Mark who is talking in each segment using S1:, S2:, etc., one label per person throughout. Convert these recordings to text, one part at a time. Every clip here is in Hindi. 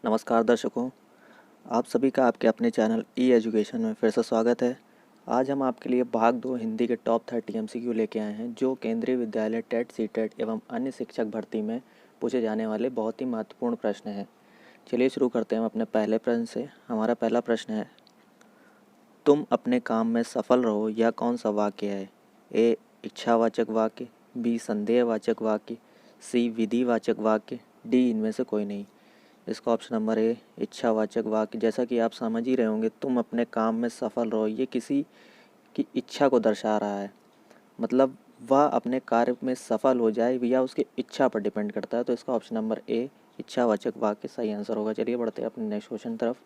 S1: नमस्कार दर्शकों, आप सभी का आपके अपने चैनल ई एजुकेशन में फिर से स्वागत है। आज हम आपके लिए भाग 2 हिंदी के टॉप 30 एमसीक्यू लेके आए हैं जो केंद्रीय विद्यालय टेट सीटेट एवं अन्य शिक्षक भर्ती में पूछे जाने वाले बहुत ही महत्वपूर्ण प्रश्न हैं। चलिए शुरू करते हैं अपने पहले प्रश्न से। हमारा पहला प्रश्न है, तुम अपने काम में सफल रहो यह कौन सा वाक्य है? ए इच्छावाचक वाक्य, बी संदेहवाचक वाक्य, सी विधिवाचक वाक्य, डी इनमें से कोई नहीं। इसका ऑप्शन नंबर ए इच्छावाचक वाक्य। जैसा कि आप समझ ही रहे होंगे, तुम अपने काम में सफल रहो, ये किसी की इच्छा को दर्शा रहा है। मतलब वह अपने कार्य में सफल हो जाए या उसकी इच्छा पर डिपेंड करता है। तो इसका ऑप्शन नंबर ए इच्छावाचक वाक्य सही आंसर होगा। चलिए बढ़ते हैं अपने नेक्स्ट क्वेश्चन तरफ।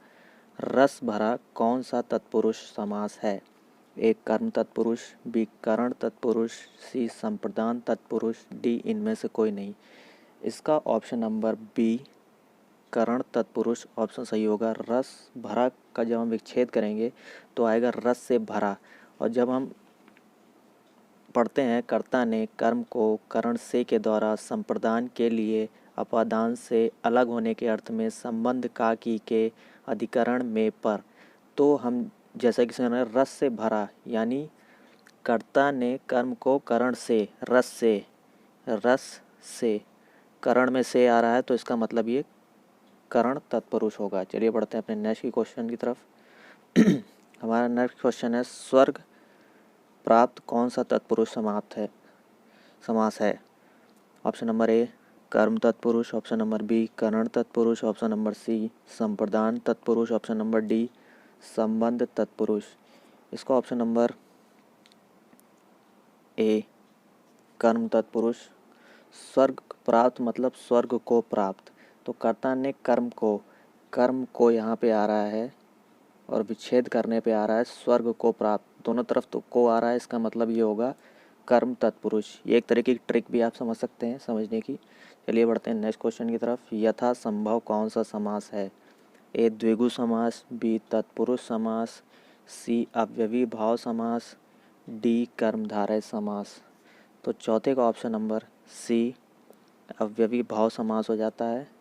S1: रस भरा कौन सा तत्पुरुष समास है? ए कर्म तत्पुरुष, बी करण तत्पुरुष, सी संप्रदान तत्पुरुष, डी इनमें से कोई नहीं। इसका ऑप्शन नंबर बी करण तत्पुरुष ऑप्शन सही होगा। रस भरा का जब हम विच्छेद करेंगे तो आएगा रस से भरा। और जब हम पढ़ते हैं कर्ता ने कर्म को करण से के द्वारा संप्रदान के लिए अपादान से अलग होने के अर्थ में संबंध का की के अधिकरण में पर, तो हम जैसा कि सुना रस से भरा यानी कर्ता ने कर्म को करण से रस से करण में से आ रहा है, तो इसका मतलब ये करण तत्पुरुष होगा। चलिए बढ़ते हैं अपने नेक्स्ट क्वेश्चन की तरफ। हमारा नेक्स्ट क्वेश्चन है, स्वर्ग प्राप्त कौन सा तत्पुरुष समास है? ऑप्शन नंबर ए कर्म तत्पुरुष, ऑप्शन नंबर बी करण तत्पुरुष, ऑप्शन नंबर सी संप्रदान तत्पुरुष, ऑप्शन नंबर डी संबंध तत्पुरुष। इसका ऑप्शन नंबर ए कर्म तत्पुरुष। स्वर्ग प्राप्त मतलब स्वर्ग को प्राप्त, तो कर्ता ने कर्म को यहाँ पे आ रहा है और विच्छेद करने पे आ रहा है स्वर्ग को प्राप्त। दोनों तरफ तो को आ रहा है, इसका मतलब ये होगा कर्म तत्पुरुष। ये एक तरह की ट्रिक भी आप समझ सकते हैं समझने की। चलिए बढ़ते हैं नेक्स्ट क्वेश्चन की तरफ। यथा संभव कौन सा समास है? ए द्विगु समास, बी तत्पुरुष समास, सी अव्ययी भाव समास, डी कर्मधारय समास। तो चौथे का ऑप्शन नंबर सी अव्ययी भाव समास हो जाता है।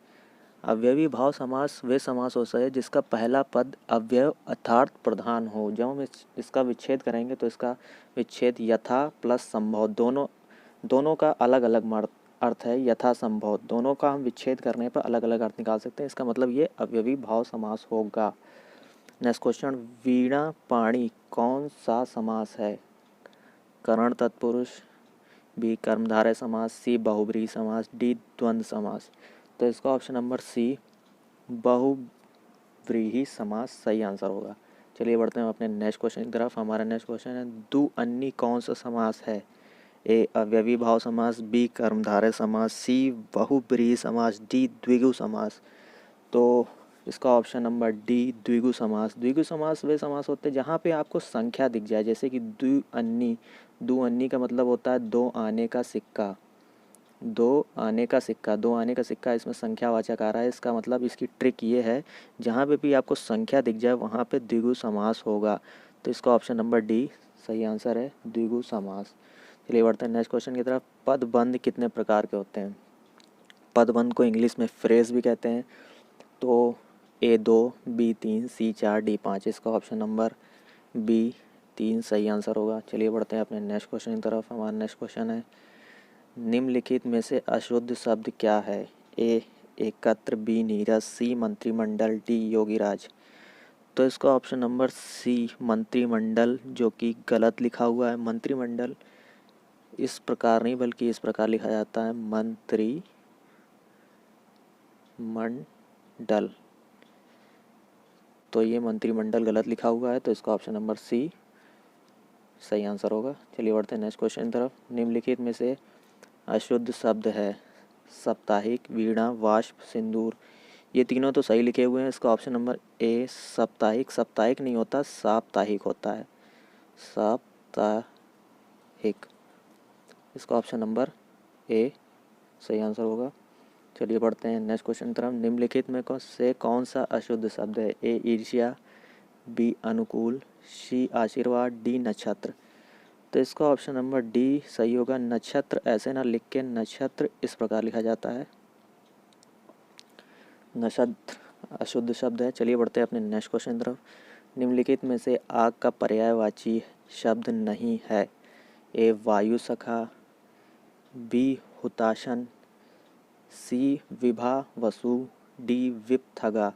S1: अव्ययी भाव समास वे समास होता है जिसका पहला पद अव्यय अर्थात प्रधान हो। जब हम इसका विच्छेद करेंगे तो इसका विच्छेद यथा प्लस संभव दोनों का अलग अलग अर्थ है। यथा संभव दोनों का हम विच्छेद करने पर अलग अलग अर्थ निकाल सकते हैं। इसका मतलब ये अव्ययी भाव समास होगा। नेक्स्ट क्वेश्चन, वीणा पाणी कौन सा समास है? करण तत्पुरुष, बी कर्मधारय समास, सी बहुब्रीहि समास, डी द्वंद्व समास। तो इसका ऑप्शन नंबर सी बहुब्रीहि समास सही आंसर होगा। चलिए बढ़ते हैं अपने नेक्स्ट क्वेश्चन की तरफ। हमारा नेक्स्ट क्वेश्चन है, द्विअन्नी कौन सा समास है? ए अव्ययी भाव समास, बी कर्मधारय समास, सी बहुब्रीहि समास, डी द्विगु समास। तो इसका ऑप्शन नंबर डी द्विगु समास। द्विगु समास वे समास होते हैं जहाँ पे आपको संख्या दिख जाए, जैसे कि द्विअन्नी का मतलब होता है दो आने का सिक्का। दो आने का सिक्का इसमें संख्यावाचक आ रहा है। इसका मतलब इसकी ट्रिक ये है, जहाँ पे भी आपको संख्या दिख जाए वहाँ पे द्विगु समास होगा। तो इसका ऑप्शन नंबर डी सही आंसर है, द्विगु समास। चलिए बढ़ते हैं नेक्स्ट क्वेश्चन की तरफ। पदबंध कितने प्रकार के होते हैं? पदबंध को इंग्लिश में फ्रेज भी कहते हैं। तो ए 2, बी 3, सी 4, डी 5। इसका ऑप्शन नंबर बी 3 सही आंसर होगा। चलिए बढ़ते हैं अपने नेक्स्ट क्वेश्चन की तरफ। हमारा नेक्स्ट क्वेश्चन है, निम्नलिखित में से अशुद्ध शब्द क्या है? ए एकत्र, बी नीरस, सी मंत्रिमंडल, डी योगीराज। तो इसका ऑप्शन नंबर सी मंत्रिमंडल, जो कि गलत लिखा हुआ है। मंत्रिमंडल इस प्रकार नहीं बल्कि इस प्रकार लिखा जाता है, मंत्रिमंडल। तो ये मंत्रिमंडल गलत लिखा हुआ है, तो इसका ऑप्शन नंबर सी सही आंसर होगा। चलिए बढ़ते हैं नेक्स्ट क्वेश्चन की तरफ। निम्नलिखित में से अशुद्ध शब्द है साप्ताहिक, वीणा, वाष्प, सिंदूर। ये तीनों तो सही लिखे हुए हैं। इसका ऑप्शन नंबर ए साप्ताहिक नहीं होता, साप्ताहिक होता है, साप्ताहिक। इसका ऑप्शन नंबर ए सही आंसर होगा। चलिए बढ़ते हैं नेक्स्ट क्वेश्चन की तरफ। निम्नलिखित में से कौन सा अशुद्ध शब्द है? ए ईर्ष्या, बी अनुकूल, सी आशीर्वाद, डी नक्षत्र। तो इसका ऑप्शन नंबर डी सही होगा। नक्षत्र ऐसे ना लिख के, नक्षत्र इस प्रकार लिखा जाता है, नक्षत्र अशुद्ध शब्द है। चलिए बढ़ते हैं अपने नेक्स्ट क्वेश्चन तरफ। निम्नलिखित में से आग का पर्यायवाची शब्द नहीं है। ए वायु सखा, बी हुताशन, सी विभा वसु, डी विपथगा।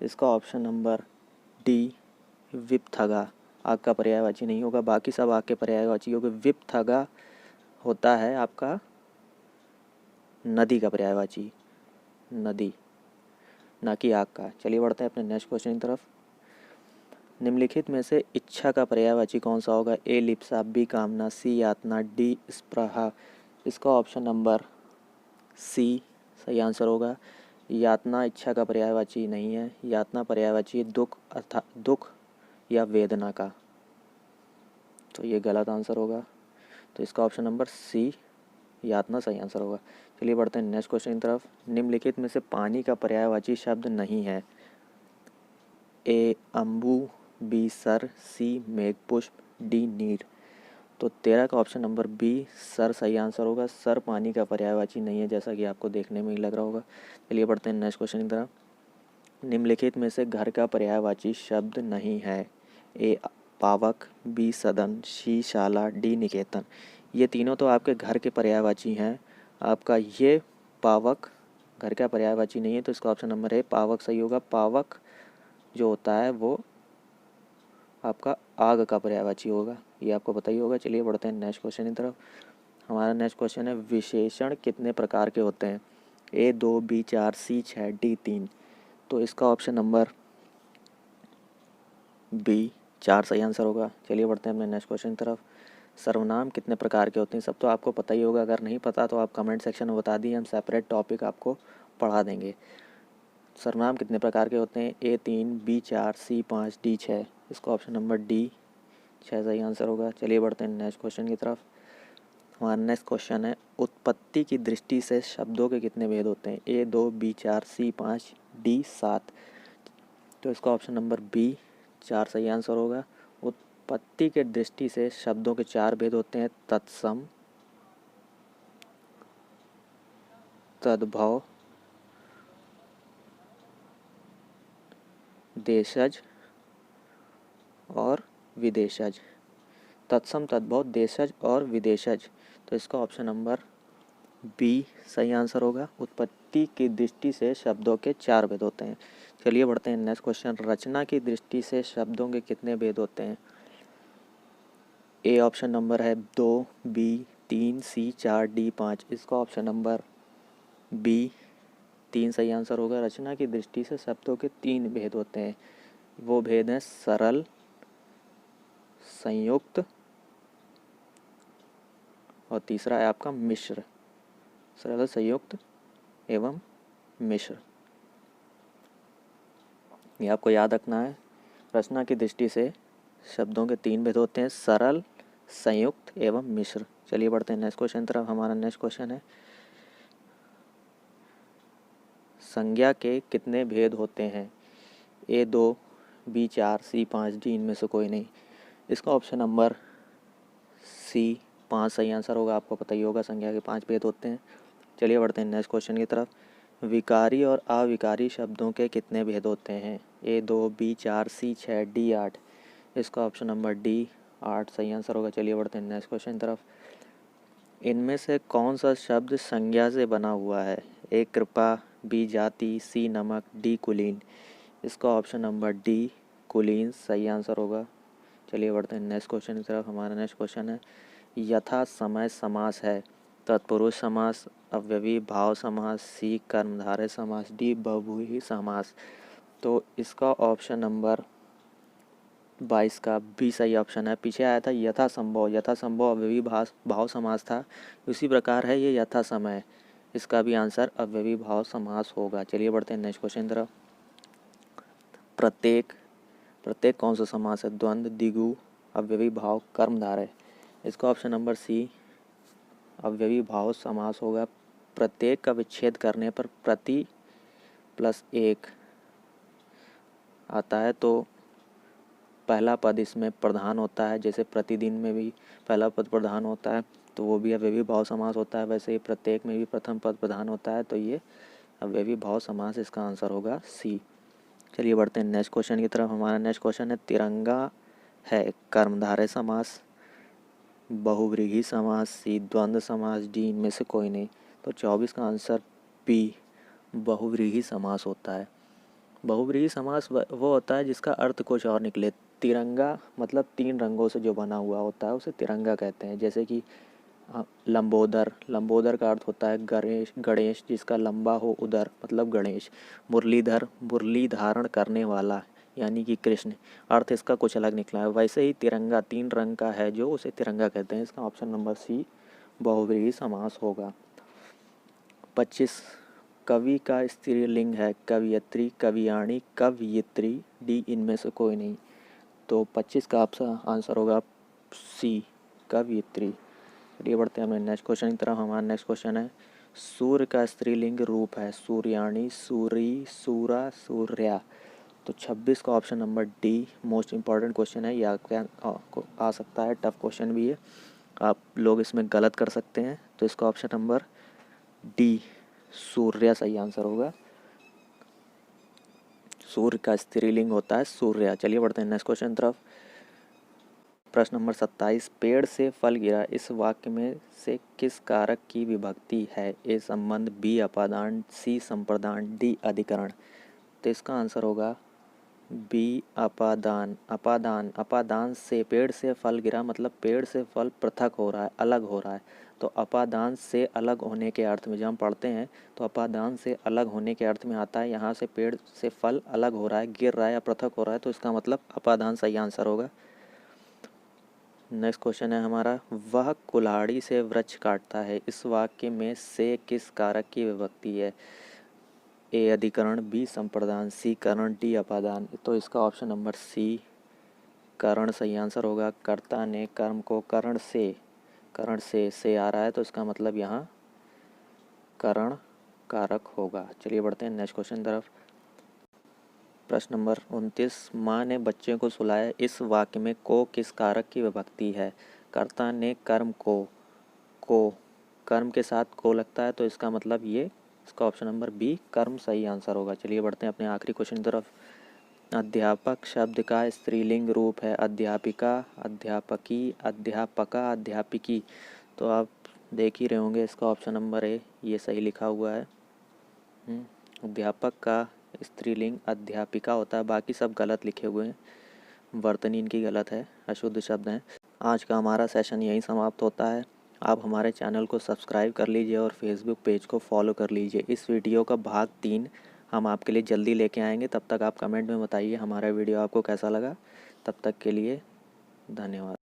S1: इसका ऑप्शन नंबर डी विपथगा आग का पर्यायवाची नहीं होगा, बाकी सब आग के पर्यायवाची होंगे। विपथगा होता है आपका नदी का पर्यायवाची, नदी, ना कि आग का। चलिए बढ़ते हैं अपने नेक्स्ट क्वेश्चन की तरफ। निम्नलिखित में से इच्छा का पर्यायवाची कौन सा होगा। ए लिप्सा, बी कामना, सी यातना, डी स्पृहा। इसका ऑप्शन नंबर सी सही आंसर होगा। यातना इच्छा का पर्यायवाची नहीं है। यातना पर्यायवाची दुख अर्थात दुख या वेदना का, तो ये गलत आंसर होगा। तो इसका ऑप्शन नंबर सी यातना सही आंसर होगा। चलिए बढ़ते हैं नेक्स्ट क्वेश्चन की तरफ। निम्नलिखित में से पानी का पर्यायवाची शब्द नहीं है। ए अम्बु, बी सर, सी मेघपुष्प, डी नीर। तो 13 का ऑप्शन नंबर बी सर सही आंसर होगा। सर पानी का पर्यायवाची नहीं है, जैसा कि आपको देखने में ही लग रहा होगा। चलिए बढ़ते हैं नेक्स्ट क्वेश्चन की तरफ। निम्नलिखित में से घर का पर्यायवाची शब्द नहीं है। ए पावक, बी सदन, सी शाला, डी निकेतन। ये तीनों तो आपके घर के पर्यायवाची हैं। आपका ये पावक घर का पर्यायवाची नहीं है, तो इसका ऑप्शन नंबर ए पावक सही होगा। पावक जो होता है वो आपका आग का पर्यायवाची होगा, ये आपको पता ही होगा। चलिए बढ़ते हैं नेक्स्ट क्वेश्चन की तरफ। हमारा नेक्स्ट क्वेश्चन है विशेषण कितने प्रकार के होते हैं। ए 2, बी 4, सी 6, डी 3। तो इसका ऑप्शन नंबर बी 4 सही आंसर होगा। चलिए बढ़ते हैं अपने नेक्स्ट क्वेश्चन की तरफ। सर्वनाम कितने प्रकार के होते हैं, सब तो आपको पता ही होगा। अगर नहीं पता तो आप कमेंट सेक्शन में बता दिए, हम सेपरेट टॉपिक आपको पढ़ा देंगे। सर्वनाम कितने प्रकार के होते हैं। ए 3, बी 4, सी 5, डी 6। इसका ऑप्शन नंबर डी 6 सही आंसर होगा। चलिए बढ़ते हैं नेक्स्ट क्वेश्चन की तरफ। हमारा नेक्स्ट क्वेश्चन है उत्पत्ति की दृष्टि से शब्दों के कितने भेद होते हैं। ए 2, बी 4, सी 5, डी 7। तो इसका ऑप्शन नंबर बी 4 सही आंसर होगा। उत्पत्ति के दृष्टि से शब्दों के 4 भेद होते हैं। तत्सम, तद्भव, देशज और विदेशज। तत्सम, तद्भव, देशज और विदेशज। तो इसका ऑप्शन नंबर बी सही आंसर होगा। उत्पत्ति की दृष्टि से शब्दों के 4 भेद होते हैं। चलिए बढ़ते हैं नेक्स्ट क्वेश्चन। रचना की दृष्टि से शब्दों के कितने भेद होते हैं। ए ऑप्शन नंबर है 2, बी 3, सी 4, डी 5। इसका ऑप्शन नंबर बी 3 सही आंसर होगा। रचना की दृष्टि से शब्दों के 3 भेद होते हैं। वो भेद हैं सरल, संयुक्त और तीसरा है आपका मिश्र। सरल, संयुक्त एवं मिश्र, ये आपको याद रखना है। रचना की दृष्टि से शब्दों के 3 भेद होते हैं, सरल, संयुक्त एवं मिश्र। चलिए बढ़ते हैं नेक्स्ट क्वेश्चन तरफ। हमारा नेक्स्ट क्वेश्चन है संज्ञा के कितने भेद होते हैं। ए 2, बी 4, सी 5, डी इनमें से कोई नहीं। इसका ऑप्शन नंबर सी 5 सही आंसर होगा। आपको पता ही होगा संज्ञा के 5 भेद होते हैं। चलिए बढ़ते हैं नेक्स्ट क्वेश्चन की तरफ। विकारी और अविकारी शब्दों के कितने भेद होते हैं। ए 2, बी 4, सी 6, डी 8। इसका ऑप्शन नंबर डी 8 सही आंसर होगा। चलिए बढ़ते हैं नेक्स्ट क्वेश्चन की तरफ। इनमें से कौन सा शब्द संज्ञा से बना हुआ है। ए कृपा, बी जाति, सी नमक, डी कुलीन। इसका ऑप्शन नंबर डी कुलीन सही आंसर होगा। चलिए बढ़ते हैं नेक्स्ट क्वेश्चन की तरफ। हमारा नेक्स्ट क्वेश्चन है यथा समय समास है। तत्पुरुष समास, अव्ययी भाव समास, सी कर्मधारय समास, डी बहुव्रीहि समास। तो इसका ऑप्शन नंबर 22 का बी सही ऑप्शन है। पीछे आया था यथा संभव, यथा संभव अव्ययी भाव समास था, उसी प्रकार है ये यथा समय, इसका भी आंसर अव्ययी भाव समास होगा। चलिए बढ़ते हैं नेक्स्ट क्वेश्चन तरफ। प्रत्येक, प्रत्येक कौन सा समास है। द्वंद्व, द्विगु, अव्ययी भाव, कर्मधारय। इसका ऑप्शन नंबर सी अव्ययी भाव समास होगा। प्रत्येक का विच्छेद करने पर प्रति प्लस एक आता है, तो पहला पद इसमें प्रधान होता है। जैसे प्रतिदिन में भी पहला पद प्रधान होता है, तो वो भी अव्ययी भाव समास होता है। वैसे ही प्रत्येक में भी प्रथम पद प्रधान होता है, तो ये अव्ययी भाव समास इसका आंसर होगा सी। चलिए बढ़ते हैं नेक्स्ट क्वेश्चन की तरफ। हमारा नेक्स्ट क्वेश्चन है, तिरंगा है कर्मधारय समास, बहुव्रीहि समास, सी द्वंद्व समास, डी इनमें से कोई नहीं। तो 24 का आंसर बी बहुव्रीहि समास होता है। बहुव्रीहि समास वो होता है जिसका अर्थ कुछ और निकले। तिरंगा मतलब 3 रंगों से जो बना हुआ होता है उसे तिरंगा कहते हैं। जैसे कि लंबोदर, लंबोदर का अर्थ होता है गणेश, गणेश जिसका लंबा हो उदर मतलब गणेश। मुरलीधर, मुरली धारण करने वाला यानी कि कृष्ण, अर्थ इसका कुछ अलग निकला है। वैसे ही तिरंगा 3 रंग का है जो उसे तिरंगा कहते हैं। इसका ऑप्शन नंबर सी बहुव्रीहि समास होगा। 25 कवि का स्त्रीलिंग है कवियत्री, कवियाणी, कवयित्री, डी इनमें से कोई नहीं। तो 25 का आपका आंसर होगा सी कवयित्री। चलिए बढ़ते हैं अपने नेक्स्ट क्वेश्चन की तरफ। हमारा नेक्स्ट क्वेश्चन है, सूर्य का स्त्रीलिंग रूप है सूर्याणी, सूरी, सूरा, सूर्या। तो 26 का option number D most important question है। यह आ सकता है, टफ क्वेश्चन भी है, आप लोग इसमें गलत कर सकते हैं। तो इसका ऑप्शन नंबर डी सूर्या सही आंसर होगा। सूर्य का स्त्रीलिंग होता है सूर्या। चलिए बढ़ते हैं नेक्स्ट क्वेश्चन तरफ। प्रश्न नंबर 27, पेड़ से फल गिरा इस वाक्य में से किस कारक की विभक्ति है? ए संबंध, बी अपादान, सी संप्रदान, डी अधिकरण। तो इसका आंसर होगा बी अपादान। अपादान, अपादान से, पेड़ से फल गिरा मतलब पेड़ से फल पृथक हो रहा है, अलग हो रहा है। तो अपादान से अलग होने के अर्थ में जब हम पढ़ते हैं तो अपादान से अलग होने के अर्थ में आता है यहाँ से पेड़ से फल अलग हो रहा है, गिर रहा है या पृथक हो रहा है, तो इसका मतलब अपादान सही आंसर होगा। नेक्स्ट क्वेश्चन है हमारा, वह कुल्हाड़ी से वृक्ष काटता है इस वाक्य में से किस कारक की विभक्ति है? ए अधिकरण, बी संप्रदान, सी करण, डी अपादान। तो इसका ऑप्शन नंबर सी करण सही आंसर होगा। कर्ता ने कर्म को करण से आ रहा है तो इसका मतलब यहाँ करण कारक होगा। चलिए बढ़ते हैं नेक्स्ट क्वेश्चन तरफ। प्रश्न नंबर 29, माँ ने बच्चे को सुलाया इस वाक्य में को किस कारक की विभक्ति है? कर्ता ने कर्म को कर्म के साथ को लगता है तो इसका मतलब ये, इसका ऑप्शन नंबर बी कर्म सही आंसर होगा। चलिए बढ़ते हैं अपने आखिरी क्वेश्चन की तरफ। अध्यापक शब्द का स्त्रीलिंग रूप है अध्यापिका, अध्यापकी, अध्यापका, अध्यापिकी। तो आप देख ही रहे होंगे इसका ऑप्शन नंबर ए ये सही लिखा हुआ है। अध्यापक का स्त्रीलिंग अध्यापिका होता है, बाकी सब गलत लिखे हुए हैं, वर्तनी इनकी गलत है, अशुद्ध शब्द हैं। आज का हमारा सेशन यहीं समाप्त होता है। आप हमारे चैनल को सब्सक्राइब कर लीजिए और फेसबुक पेज को फॉलो कर लीजिए। इस वीडियो का भाग 3 हम आपके लिए जल्दी लेके आएंगे। तब तक आप कमेंट में बताइए हमारा वीडियो आपको कैसा लगा। तब तक के लिए धन्यवाद।